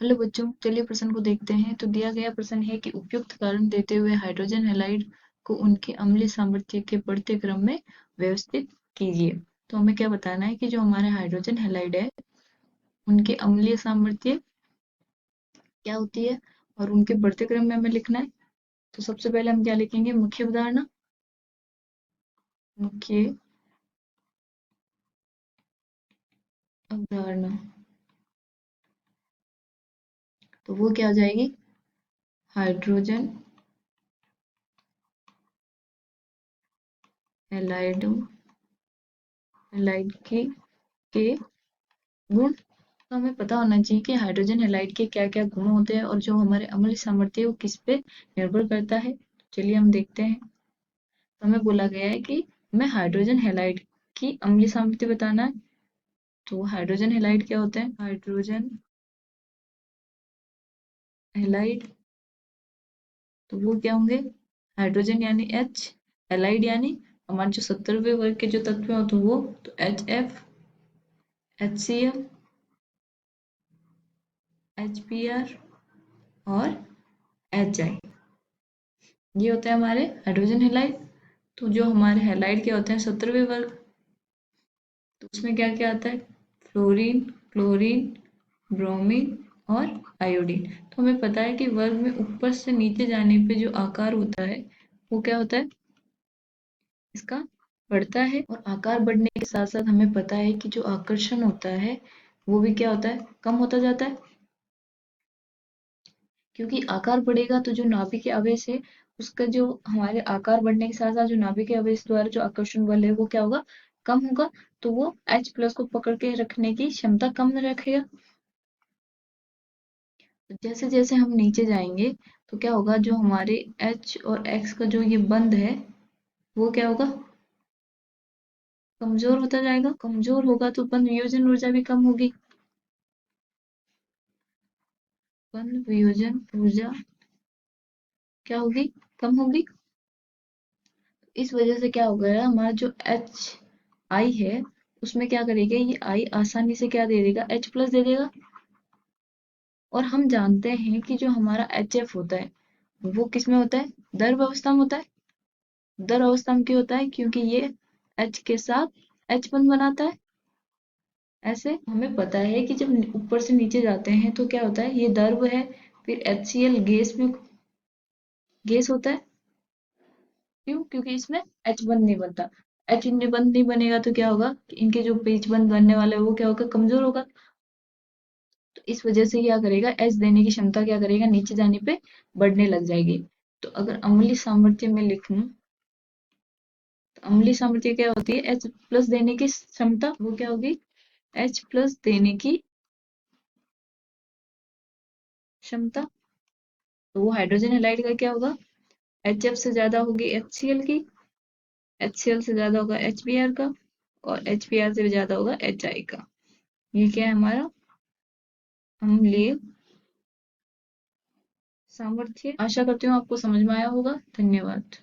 Hello बच्चों, चलिए प्रश्न को देखते हैं। तो दिया गया प्रश्न है कि उपयुक्त कारण देते हुए हाइड्रोजन हैलाइड को उनके अम्लीय सामर्थ्य के बढ़ते क्रम में व्यवस्थित कीजिए। तो हमें क्या बताना है कि जो हमारे हाइड्रोजन हैलाइड है उनके अम्लीय सामर्थ्य क्या होती है और उनके बढ़ते क्रम में हमें लिखना है। तो सबसे पहले हम क्या लिखेंगे, मुख्य अवधारणा। मुख्य अवधारणा, तो वो क्या हो जाएगी, हाइड्रोजन हैलाइड हैलाइड के गुण। तो हमें पता होना चाहिए कि हाइड्रोजन हैलाइड के क्या क्या गुण होते हैं और जो हमारे अम्लीय सामर्थ्य है वो किस पे निर्भर करता है। चलिए हम देखते हैं। तो हमें बोला गया है कि हमें हाइड्रोजन हैलाइड की अम्लीय सामर्थ्य बताना है। तो हाइड्रोजन हैलाइड क्या होता है, हाइड्रोजन हैलाइड, तो वो क्या होंगे, हाइड्रोजन यानी H, हैलाइड यानी हमारे जो 70वें वर्ग के जो तत्व हैं तो वो, तो HF, HCl, HBr और HI, ये होते हैं हमारे हाइड्रोजन हैलाइड। तो जो हमारे हैलाइड क्या होते हैं, 70वें वर्ग, तो उसमें क्या क्या आता है, फ्लोरीन, क्लोरीन, ब्रोमीन और आयोडीन। तो हमें पता है कि वर्ग में ऊपर से नीचे जाने पे जो आकार होता है वो क्या होता है, इसका बढ़ता है। और आकार बढ़ने के साथ साथ हमें पता है कि जो आकर्षण होता है वो भी क्या होता है, कम होता जाता है। क्योंकि आकार बढ़ेगा तो जो नाभिक के आवेश है उसका जो हमारे आकार बढ़ने के साथ साथ जो नाभिक के आवेश द्वारा जो आकर्षण बल है वो क्या होगा, कम होगा। तो वो H प्लस को पकड़ के रखने की क्षमता कम रखेगा। तो जैसे जैसे हम नीचे जाएंगे तो क्या होगा, जो हमारे H और X का जो ये बंध है वो क्या होगा, कमजोर होता जाएगा। कमजोर होगा तो बंध वियोजन ऊर्जा भी कम होगी। बंध वियोजन ऊर्जा क्या होगी, कम होगी। इस वजह से क्या हो गया, हमारा जो एच आई है उसमें क्या करेगा, ये आई आसानी से क्या दे देगा, H प्लस दे देगा। और हम जानते हैं कि जो हमारा HF होता है वो किस में होता है, द्रव अवस्था में होता है। द्रव अवस्था में क्यों होता है, क्योंकि ये H के साथ H बंध बनाता है। ऐसे हमें पता है कि जब ऊपर से नीचे जाते हैं तो क्या होता है, ये द्रव है, फिर HCl गैस में गैस होता है। क्यों, क्योंकि इसमें H बंध नहीं बनता। H बंध नहीं बनेगा तो क्या होगा कि इनके जो पेच बंध बनने वाला है वो क्या होगा, कमजोर होगा। तो इस वजह से क्या करेगा, H देने की क्षमता क्या करेगा, नीचे जाने पे बढ़ने लग जाएगी। तो अगर अम्लीय सामर्थ्य में लिखूं तो अम्लीय सामर्थ्य क्या होती है, H प्लस देने की क्षमता, वो क्या होगी, H प्लस देने की क्षमता। तो वो हाइड्रोजन हैलाइड का क्या होगा, HF से ज्यादा होगी HCl की, HCl से ज्यादा होगा HBr का और HBr से भी ज्यादा होगा HI का। ये क्या है हमारा अम्लीय सामर्थ्य। आशा करती हूँ आपको समझ में आया होगा। धन्यवाद।